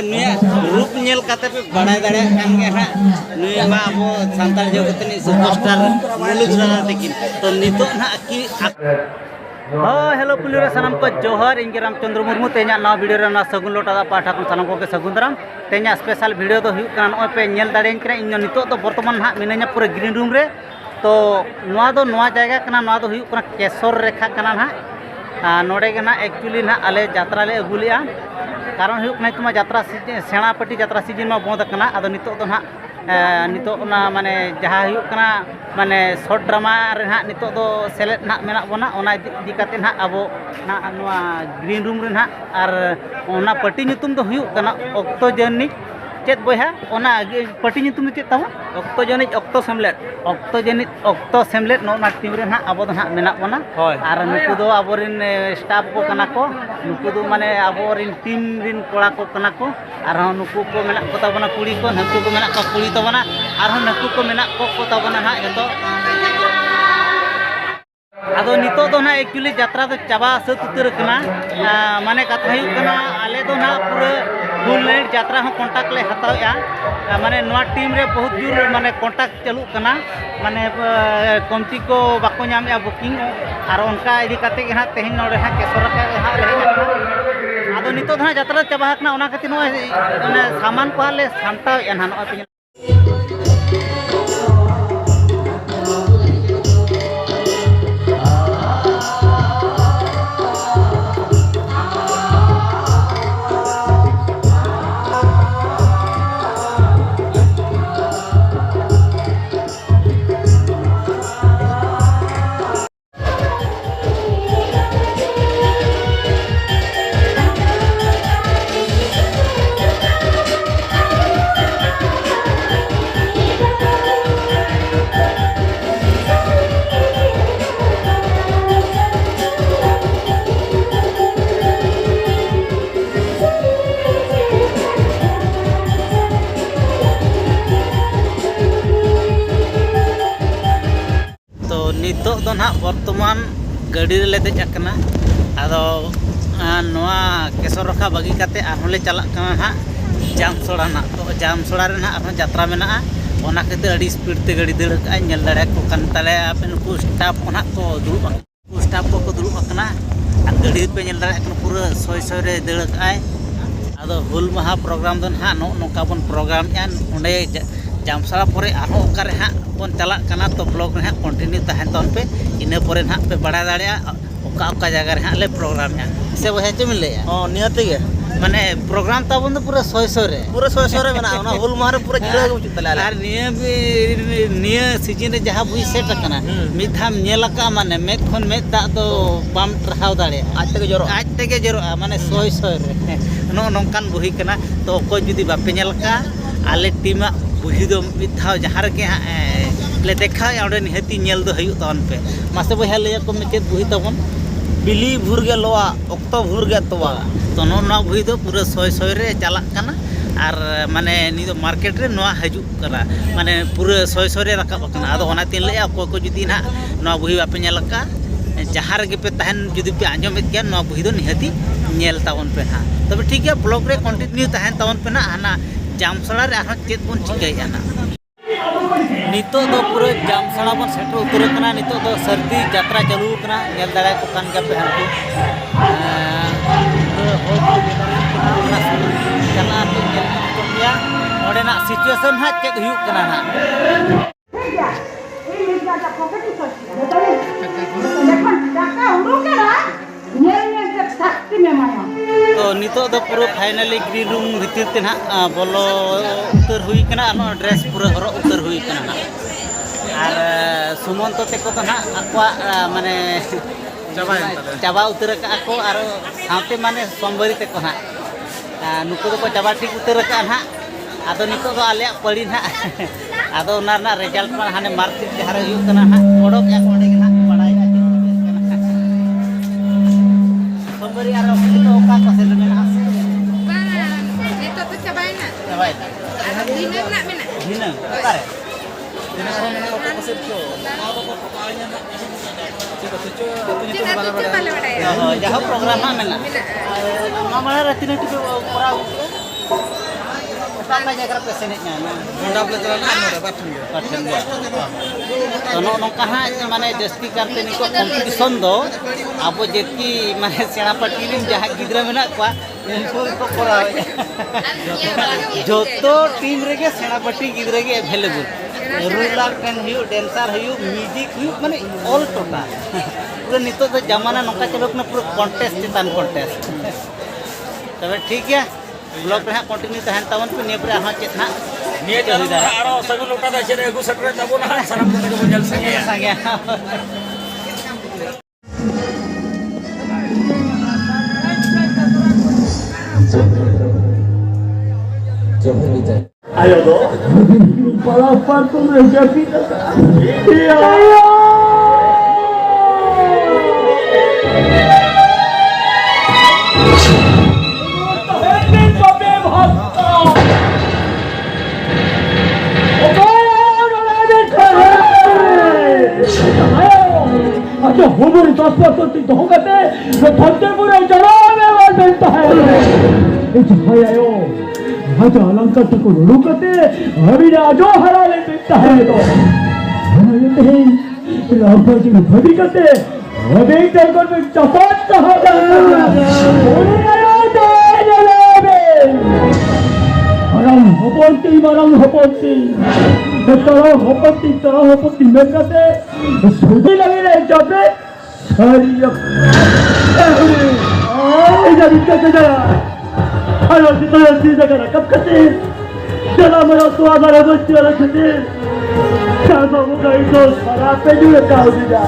नुया रूप नेल काते पे बड़ा दाड़े कान गे ना नुया मा अब सांताल जगत नि सुपरस्टार मुलुग राणा तकिन तो नितो ना की हेलो पुलिस सामान को जोहर इंगे रामचंद्र मुर्मू तेना नवा वीडियो रे ना सगुन लोटा पाठा को सामान को सगुन दाराम तेना स्पेशल वीडियो तो हुई कान ओय पे नेल दाड़े कना इन नितो तो वर्तमान हा मिने냐 पूरा ग्रीन रूम रे तो नवा जायगा कना नवा दो हुई कना केसर रेखा कना ना नोडे के ना एक्चुअली ना आले यात्रा ले अगुलिया कारण हुई कना तुमा यात्रा सेणापट्टी यात्रा सीजन में बंद कना अदो नितो तो ना नितो ना माने जहाँ हुई कना माने शॉर्ट ड्रामा रे ना नितो तो सेलेट ना मेना बना ओना इदी काते ना अबो ना नवा ग्रीन रूम रे ना आर ओना पट्टी नितुम तो हुई कना ऑक्टो जर्नी चेत बोहा ओना पट्टी नितुम चेत तावा ऑक्टो जर्नी ऑक्टो सेमलेट नो ना टीम रे ना अबो ना मेना बना आर नुकु दो अबोरिन स्टाफ को कना को नुकु दो माने अबोरिन टीम रिन कोड़ा को कना को आर नुकु को मेना को ताबना कुड़ी को नुकु को मेना को कुड़ी ताबना आर नुकु को मेना को ताबना ना जतो आदो नितो दो ना एक्चुअली यात्रा तो चाबा सत उतर कना माने कथा हुई कना आले दो ना पूरा फुल नाइट यात्रा हो कांटेक्ट ले हताया माने नवा टीम रे बहुत दूर माने कांटेक्ट चालू कना माने कमती को बाको नामे बुकिंग और उनका इदी काते के हा तेहिन नोडे हा केसर का हा ले आदो नितो धा यात्रा चाबा कना ओना खातिर नो सामान को ले सामता एना नो नितो दो ना वर्तमान गाड़ी रे देजना आदो नवा केसर रखा बागी काते आरहले चला कना ना जामसोड़ा ना तो जामसोड़ा रे ना आरहन यात्रा मेना ओना खातिर अड़ी स्पीड ते गाड़ी दड़ का नेल दाड़े को कन ताले आपे नुकु स्टाफ ओना को दुरुब स्टाफ को दुरुब कना आ गाड़ी पे नेल दाड़े कन पूरा सोय सोय रे दड़ का आदो हुल महा प्रोग्राम दन हा नोका बन प्रोग्राम यान ओंडे जामसोड़ा परे आरो ओकारे हा बन चला कना तो ब्लॉग रे हा कंटिन्यू तहन तन पे इने परे ना पे बड़ा दाड़िया ओका जगह रे हा ले प्रोग्राम या से वहे चम ले नियति गे माने प्रोग्राम ताबन तो पूरा सोय सोय रे मेना ओना हुल मारे पूरा जिड़ा गे बुझ तले आर निया सीजन रे जहां बुई सेट कना मिद धाम नेला का माने मेद खन मेद दा तो बाम ट्राहाव दाड़े आज तक जरो माने सोय सोय रे नो नोंकान बुही कना तो को जुदी बापे नेल का आले टीमा बुही दो मिद धाव जहां रे के ले देखा ओडे निहती नेल दो हयु तन पे मासे बहा ले को मेचेत बुही तबन बिली भुर गे लोआ ऑक्टो भुर गे तोवा तो ना बुही दो पूरा सोय सोय रे चला कना और माने नि दो मार्केट रे नवा हजू कना माने पूरा सोय सोय रे रकाब कना आदो ओना तीन ले को जुदी ना नवा बुही बापे नेल का जहां रे पे तहन जुदी पे आंजमेत गया नवा बुही दो निहती नेल तावन पे हा तबे ठीक है ब्लॉग रे कंटिन्यू तहन तावन पे ना हाना जामसोड़ा रे आरो चेत बन चिकाया ना नितो दो पूरा जामसोड़ा बन सेटर उतर कना नितो दो सर्दी यात्रा चालू कना नेल दाड़ा को कान का पे हनकु चला तो नेल को गया ओडे ना सिचुएशन हा चेक हुई कना ना तो नितो दो पूरा फाइनली ग्रीन रूम भीतर ते ना बोलो उतर हुई कना नो ड्रेस पूरा हरो उतर हुई कना ना और सुमंत ते को ना आक्वा माने चाबा उतर का को और साथे माने सोमवारी ते को ना नुको दो को चाबा ठीक उतर का ना आदो नितो दो आले पड़ी ना आदो ना ना रिजल्ट मा हाने मार्कशीट जहार हुई कना ना ओडक या कोडे ना पढ़ाई आ सोमवारी आरो तो का को से में ना बा नितो तो चाबाई ना दिना ना मेना दिना करे दिना रे मेना को से तो आदो को पाanya ना जहाँ प्रोग्राम ना मेना मामा राती ना टिके कोरा apa jaga pesennya na Honda plate ᱨᱮ ᱱᱚᱰᱮ ᱵᱟᱴᱷᱮᱱ ᱜᱮ ᱯᱟᱴᱷᱮᱱ ᱜᱮ तो नौका हाँ माने जस्ती करते निको कॉम्पिटिशन दो अब जेकी माने सेना पार्टी जहाँ गिद्रा में इनको को कराव जो तो टीम रे सेना पार्टी गिद्रा के अवेलेबल रूलर टेन हुई डांसर हुई म्यूजिक हुई माने ऑल टोटल पूरा नितो तो जमाना नौका चलो ना पूरा कॉन्टेस्ट चितान कॉन्टेस्ट तबे ठीक है ब्लॉग रे कंटिन्यू तहन तवन पे ने पर हाँ चेतना निये जरूर आरो सगुन लोटा दा छे एगु सटरे तबो ना सारा को के जल संगे संगे ayo do palapar tu mereka kita ayo अच्छा होबरी 10% धोखाते धंतेपुरे जनाने वाला बनता है ये छायायो आज अलंकार तक रुकते अभी राजो हरा ले देता है तो ये नहीं लाभा जी भभी करते अभी जंगल में चपाट कहा जाता बोले आयो तो जलेबे marang hopoti तरह हपति में करते सुधी लगे रहे जाते सारी इधर इधर जरा हेलो जितना चीज़ करा कब करते जरा मेरा स्वाद आ रहा बच्चे वाला करते शाम को कहीं तो शराब पे जुड़े का हो गया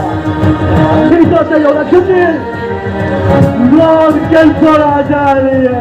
नहीं तो ऐसा होगा करते लोग कैंसर आ जा रही है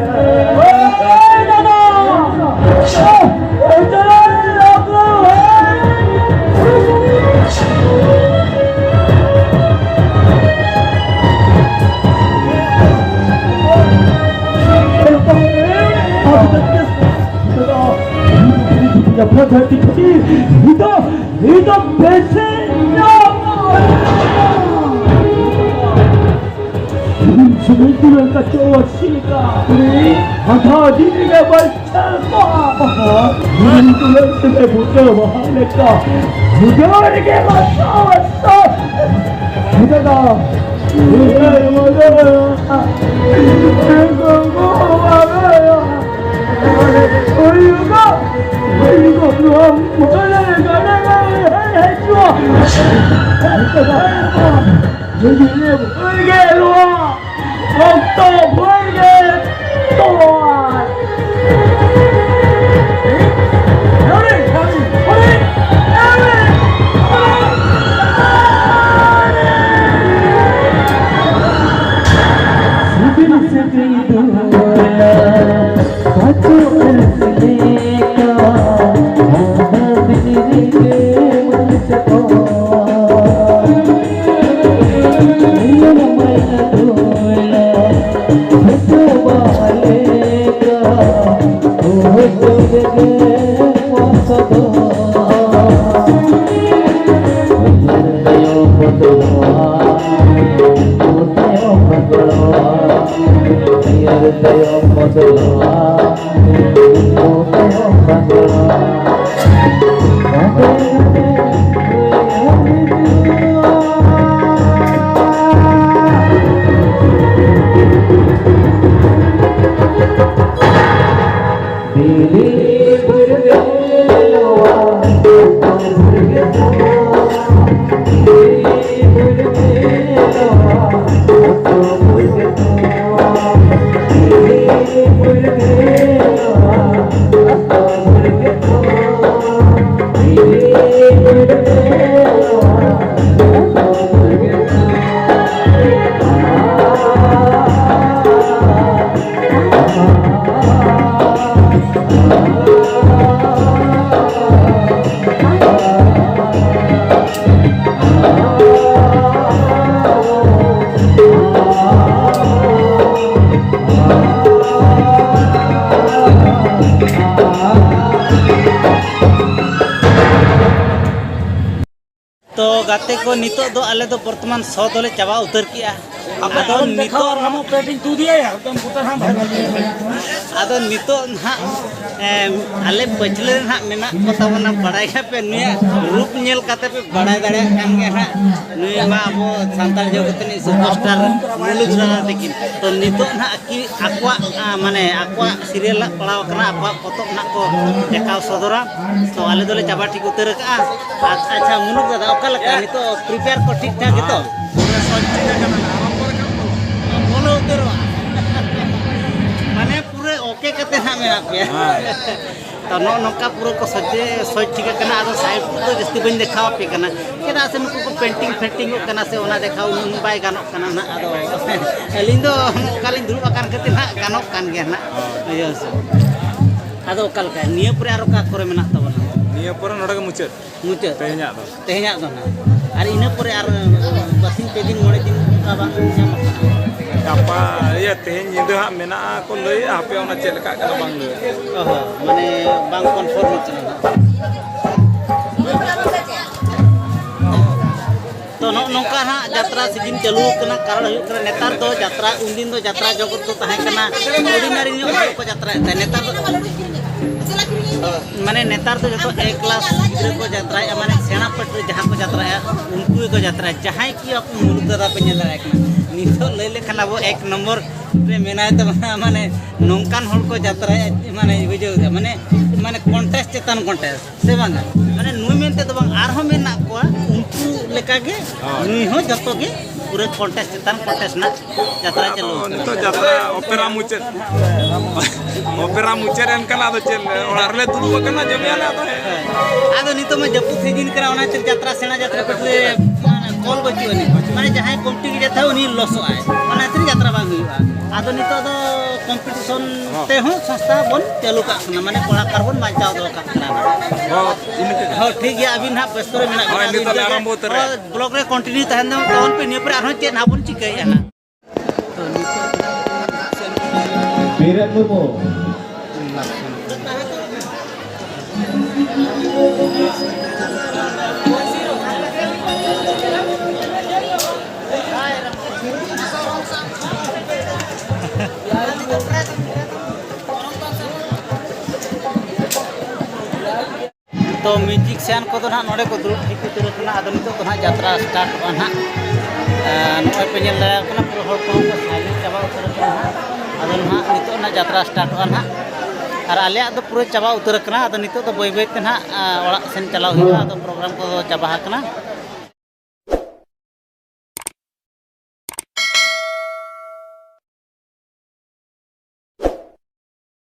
itu sebetulnya kacau sika ada diri ke baca itu lebih butuh mereka butuh ke masa kita dah तो गाते को नितो दो आले दो वर्तमान 100 दोले चाबा उतर किया apa dalam dekau kamu painting tu dia ya तुम putar ham ᱟᱫᱚ ᱱᱤᱛᱚᱜ ᱱᱟᱦᱟᱜ ᱟᱞᱮ ᱯᱟᱹᱪᱷᱞᱟᱹ ᱱᱟᱦᱟᱜ ᱢᱮᱱᱟᱜ ᱠᱚ ᱛᱟᱵᱚᱱᱟ ᱵᱟᱲᱟᱭ ᱜᱮᱭᱟᱯᱮ ᱱᱩᱭᱟᱜ ᱨᱩᱯ ᱧᱮᱞ ᱠᱟᱛᱮ ᱯᱮ ᱵᱟᱲᱟᱭ ᱫᱟᱲᱮᱭᱟᱜ ᱠᱟᱱ ᱜᱮᱭᱟ ᱱᱟᱦᱟᱜ ᱱᱩᱭ ᱢᱟ ᱟᱵᱚ ᱥᱟᱱᱛᱟᱲ ᱡᱚᱜᱚᱛ ᱨᱤᱱᱤᱡ ᱥᱩᱯᱟᱨᱥᱴᱟᱨ ᱢᱩᱞᱩᱜ ᱨᱟᱱᱟ ᱛᱟᱹᱠᱤᱱ ᱛᱚ ᱱᱤᱛᱚᱜ ᱱᱟᱦᱟᱜ ᱟᱠᱚᱣᱟᱜ ᱢᱟᱱᱮ ᱟᱠᱚᱣᱟᱜ ᱥᱤᱨᱤᱭᱟᱞ ᱯᱟᱲᱟᱣ ᱟᱠᱟᱱᱟ ᱟᱠᱚᱣᱟᱜ ᱯᱚᱛᱚᱵ ᱱᱟᱦᱟᱜ ᱠᱚ ᱫᱮᱠᱷᱟᱣ ᱥᱚᱫᱚᱨᱟ ᱛᱚ ᱟᱞᱮ ᱫᱚᱞᱮ ᱪᱟᱵᱟ ᱴᱷᱤᱠ ᱩᱛᱟᱹᱨ ᱟᱠᱟᱜᱼᱟ ᱟᱪᱪᱷᱟ ᱢᱩᱞᱩᱜ ᱫᱟᱫᱟ ᱚᱠᱟ ᱞᱮᱠᱟ ᱱᱤᱛᱚᱜ ᱯᱨᱤᱯᱮᱭᱟᱨ ᱠᱚ ᱴᱷᱤᱠ ᱴᱷᱟᱠ ᱜᱮᱛᱚ ᱵᱚᱞᱚ ᱩᱛᱟᱹᱨᱚᱜᱼᱟ ᱢᱟᱱᱮ पूरे ओके करते ना मेरा पे तो नौका पूरा को सोच ठीक करना आदो साइड तो जस्ती बन दिखाओ पे करना केना से नुको पेंटिंग फेंटिंग करना से ओना दिखाओ उन बाय गानो करना ना आदो अलिन दो कालिन दुरुब आकान कते ना गानो कान गया ना यो से आदो कल का निया पूरे आरो का करे मेना तबना निया पूरे नोडा के मुचाद तेहnya दो ना और इना पूरे आर बसिन पे दिन मोड़े दिन का बांग ᱧᱟᱢ apa ya teh nyindu hak mena aku lei apa ona cel ka kana bang le mane bang konform chana तो नौका हाँ यात्रा सीजन चालू करना कारण हुई करना नेतार तो यात्रा उनदिन तो यात्रा जगत तो तहे करना ऑर्डिनरी को यात्रा नेतार माने नेतार तो जो एक क्लास गिद्रा को यात्रा माने सेना पट जहाँ को यात्रा उनको को यात्रा जहाँ की आप मुलुक दादा पे नेला नितो लई लेखन अब एक नंबर पे मेना तो माने नौकान हल को यात्रा माने बुझे माने माने कॉन्टेस्ट चेतन कॉन्टेस्ट से बांगा माने नुई मेनते तो बांग आरहो मेना को उनको लेका के नुई हो जतो के पूरे कॉन्टेस्ट चेतन कॉन्टेस्ट ना यात्रा चलो तो यात्रा ओपेरा मुचेर एन कला तो चल ओरार ले दुरु कना जमियाला तो आदो नितो में जपु सीजन करा ओना चल यात्रा सेना यात्रा पे कॉल बचुनी माने जहां कॉम्पिटी के जाता उनी लॉस आए माने तिर यात्रा बांग हुआ आदो नितो दो कंपटीशन ते हो संस्था बन चालू का माने कलाकार बन बांचाव दो का हो ठीक है अभी ना बस्तरे में ना ब्लॉग रे कंटिन्यू तहन दो तौन पे ने पर आरो चेन हाबन चिकैया ना तो नितो Birat Mumu. तो म्यूजिशियन को ना नोडे को दुरुब ठीक उतर करना आदो नितो तो ना यात्रा स्टार्ट होना नोय पे नेल दाया करना पूरा हर को साइलेंट चाबा उतर करना आदो ना नितो ना यात्रा स्टार्ट होना और आले आदो पूरा चाबा उतर करना आदो नितो तो बय बय ते ना ओड़ा सेन चलाव हुआ आदो प्रोग्राम को चाबा करना